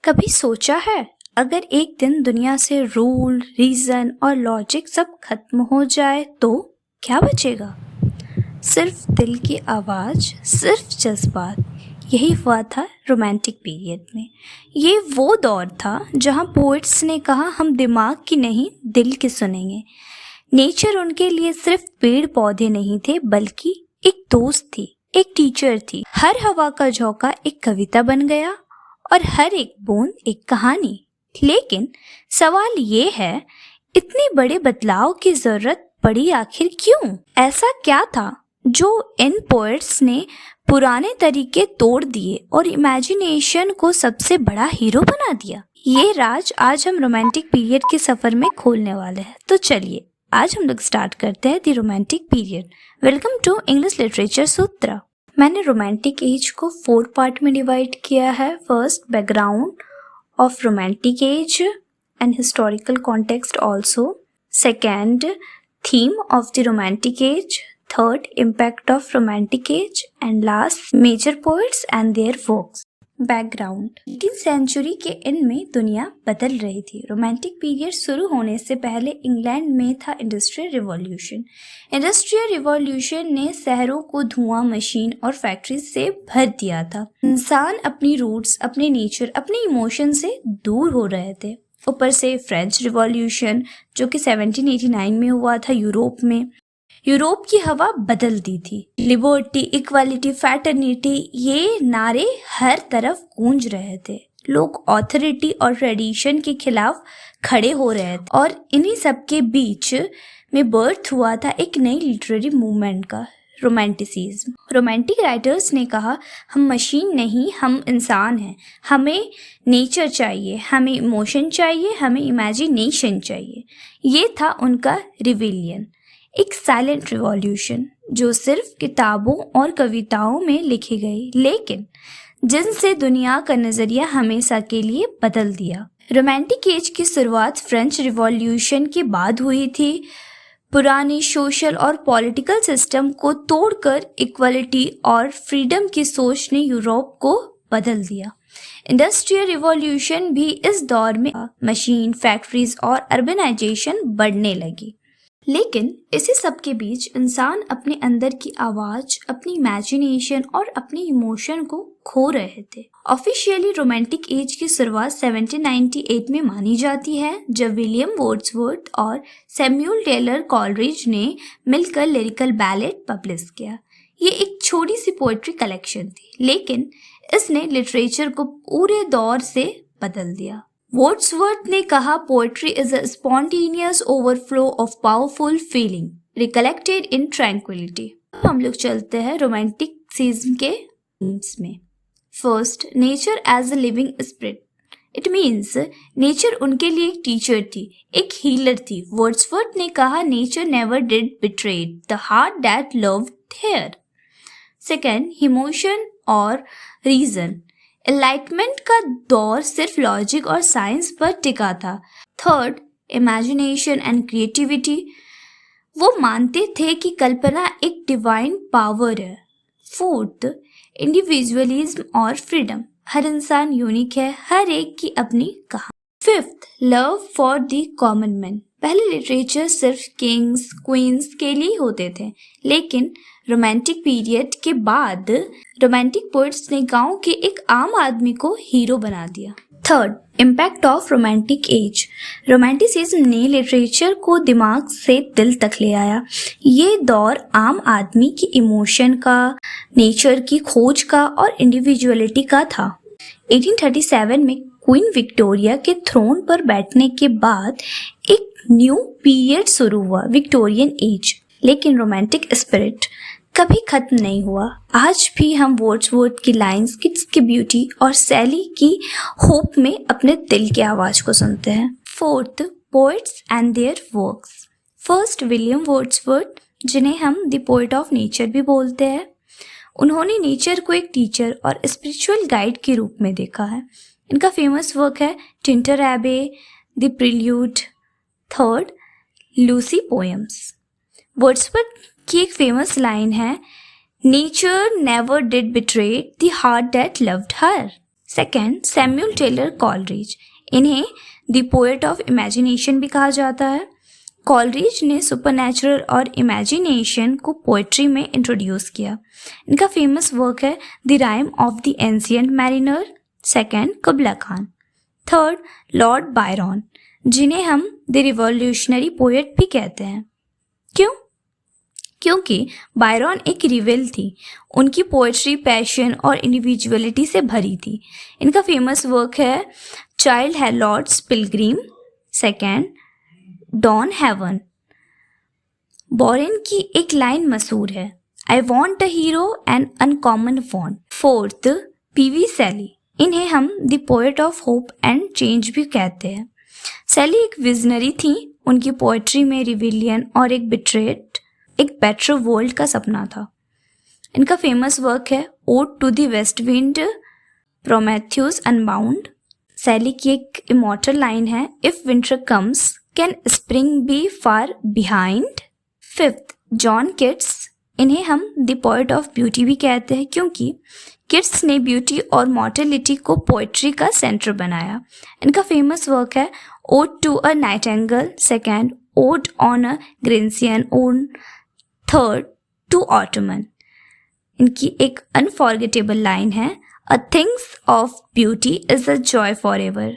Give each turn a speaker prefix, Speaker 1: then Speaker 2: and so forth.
Speaker 1: कभी सोचा है अगर एक दिन दुनिया से रूल, रीजन और लॉजिक सब खत्म हो जाए तो क्या बचेगा? सिर्फ दिल की आवाज़, सिर्फ जज्बात। यही हुआ था रोमांटिक पीरियड में। ये वो दौर था जहाँ पोइट्स ने कहा हम दिमाग की नहीं दिल की सुनेंगे। नेचर उनके लिए सिर्फ पेड़ पौधे नहीं थे बल्कि एक दोस्त थी, एक टीचर थी। हर हवा का झोंका एक कविता बन गया और हर एक बूंद एक कहानी। लेकिन सवाल ये है, इतने बड़े बदलाव की जरूरत पड़ी आखिर क्यों? ऐसा क्या था जो इन पोएट्स ने पुराने तरीके तोड़ दिए और इमेजिनेशन को सबसे बड़ा हीरो बना दिया? ये राज आज हम रोमांटिक पीरियड के सफर में खोलने वाले हैं। तो चलिए आज हम लोग स्टार्ट करते हैं the romantic period. Welcome to English literature Sutra. मैंने रोमांटिक एज को 4 पार्ट में डिवाइड किया है। First, background of romantic age and historical context also. Second, theme of the romantic age. Third, impact of romantic age and last, major poets and their works. Background. 18th century के end में दुनिया बदल रही थी। Romantic period शुरू होने से पहले इंग्लैंड में था इंडस्ट्रियल रिवॉल्यूशन। इंडस्ट्रियल रिवॉल्यूशन ने शहरों को धुआं, मशीन और फैक्ट्रीज से भर दिया था। इंसान अपनी रूट्स, अपने नेचर, अपने इमोशन से दूर हो रहे थे। ऊपर से फ्रेंच रिवॉल्यूशन जो कि 1789 में हुआ था यूरोप की हवा बदल दी थी। लिबर्टी, इक्वालिटी, फैटर्निटी, ये नारे हर तरफ गूंज रहे थे। लोग ऑथोरिटी और ट्रेडिशन के खिलाफ खड़े हो रहे थे और इन्हीं सब के बीच में बर्थ हुआ था एक नई लिटरेरी मूवमेंट का, रोमांटिसिज्म। रोमांटिक राइटर्स ने कहा हम मशीन नहीं, हम इंसान हैं। हमें नेचर चाहिए, हमें इमोशन चाहिए, हमें इमेजिनेशन चाहिए। ये था उनका रिविलियन, एक साइलेंट रिवॉल्यूशन जो सिर्फ किताबों और कविताओं में लिखी गई, लेकिन जिनसे दुनिया का नजरिया हमेशा के लिए बदल दिया। रोमांटिक एज की शुरुआत फ्रेंच रिवॉल्यूशन के बाद हुई थी। पुराने सोशल और पॉलिटिकल सिस्टम को तोड़कर इक्वालिटी और फ्रीडम की सोच ने यूरोप को बदल दिया। इंडस्ट्रियल रिवॉल्यूशन भी इस दौर में मशीन, फैक्ट्रीज और अर्बनाइजेशन बढ़ने लगी। लेकिन इसी सब के बीच इंसान अपने अंदर की आवाज, अपनी इमेजिनेशन और अपने इमोशन को खो रहे थे। ऑफिशियली रोमांटिक एज की शुरुआत 1798 में मानी जाती है, जब विलियम वर्ड्सवर्थ और सैमुअल टेलर कॉलरिज ने मिलकर लिरिकल बैलेट पब्लिश किया। ये एक छोटी सी पोएट्री कलेक्शन थी, लेकिन इसने लिटरेचर को पूरे दौर से बदल दिया। वर्ड्सवर्थ ने कहा poetry is a spontaneous overflow of powerful feeling recollected in tranquillity. हम लोग चलते हैं रोमांटिसिज्म के थीम्स में। First, nature as a living spirit. It means nature उनके लिए एक टीचर थी, एक हीलर थी। वर्ड्सवर्थ ने कहा nature never did betrayed the heart that loved here. Second, emotion और रीजन। एनलाइटमेंट का दौर सिर्फ लॉजिक और साइंस पर टिका था। Third, imagination and creativity. वो मानते थे कि कल्पना एक डिवाइन पावर है। फोर्थ, इंडिविजुअलिज्म और फ्रीडम। हर इंसान यूनिक है, हर एक की अपनी कहानी। Fifth, love for the common man. पहले लिटरेचर सिर्फ किंग्स, क्वींस के लिए होते थे, लेकिन रोमांटिक पीरियड के बाद रोमांटिक पोएट्स ने गांव के एक आम आदमी को हीरो बना दिया। Third, impact of romantic as. Romanticism ने लिटरेचर को दिमाग से दिल तक ले आया। ये दौर आम आदमी की इमोशन का, नेचर की खोज का और इंडिविजुअलिटी का था। 1837 में क्वीन विक्टोरिया के थ्रोन पर बैठने के बाद एक न्यू पीरियड शुरू हुआ, विक्टोरियन एज। लेकिन रोमांटिक स्पिरिट कभी खत्म नहीं हुआ। आज भी हम वर्ड्सवर्थ की लाइंस, किड्स की ब्यूटी और सैली की होप में अपने दिल की आवाज को सुनते हैं। Fourth, poets and their works. First, William Wordsworth, जिन्हें हम द पोएट ऑफ नेचर भी बोलते हैं। उन्होंने नेचर को एक टीचर और स्पिरिचुअल गाइड के रूप में देखा है। इनका फेमस वर्क है Tintern Abbey, the Prelude. Third, Lucy poems. Wordsworth की एक फेमस लाइन है, nature never did betray the heart that loved her. Second, Samuel Taylor Coleridge, इन्हें द पोएट ऑफ इमेजिनेशन भी कहा जाता है। कॉलरिज ने सुपरनैचुरल और इमेजिनेशन को पोएट्री में इंट्रोड्यूस किया। इनका फेमस वर्क है the rhyme of the ancient mariner. Second, कुबला Khan. Third, Lord Byron, जिन्हें हम द रिवॉल्यूशनरी पोएट भी कहते हैं। क्यों? क्योंकि बायरन एक रिवेल थी। उनकी पोएट्री पैशन और इंडिविजुअलिटी से भरी थी। इनका फेमस वर्क है Childe Harold's pilgrim. Second, Don Juan. Byron की एक लाइन मशहूर है, I want a hero and uncommon one. Fourth, PB Shelley, इन्हें हम the poet of hope and change भी कहते हैं। सैली एक विजनरी थी। उनकी पोएट्री में रिविलियन और एक बेटर वर्ल्ड का सपना था। इनका फेमस वर्क है ode to the west wind, Prometheus unbound. Shelley की एक इमॉर्टल लाइन है, if winter comes can spring be far behind. Fifth, John Keats, इन्हें हम द पोएट ऑफ ब्यूटी भी कहते हैं क्योंकि किट्स ने ब्यूटी और मॉर्टेलिटी को पोएट्री का सेंटर बनाया। इनका फेमस वर्क है ode to a nightingale. Second, ode on a Grecian urn. Third, to autumn. इनकी एक अनफॉरगेटेबल लाइन है, a things of beauty is a joy for ever.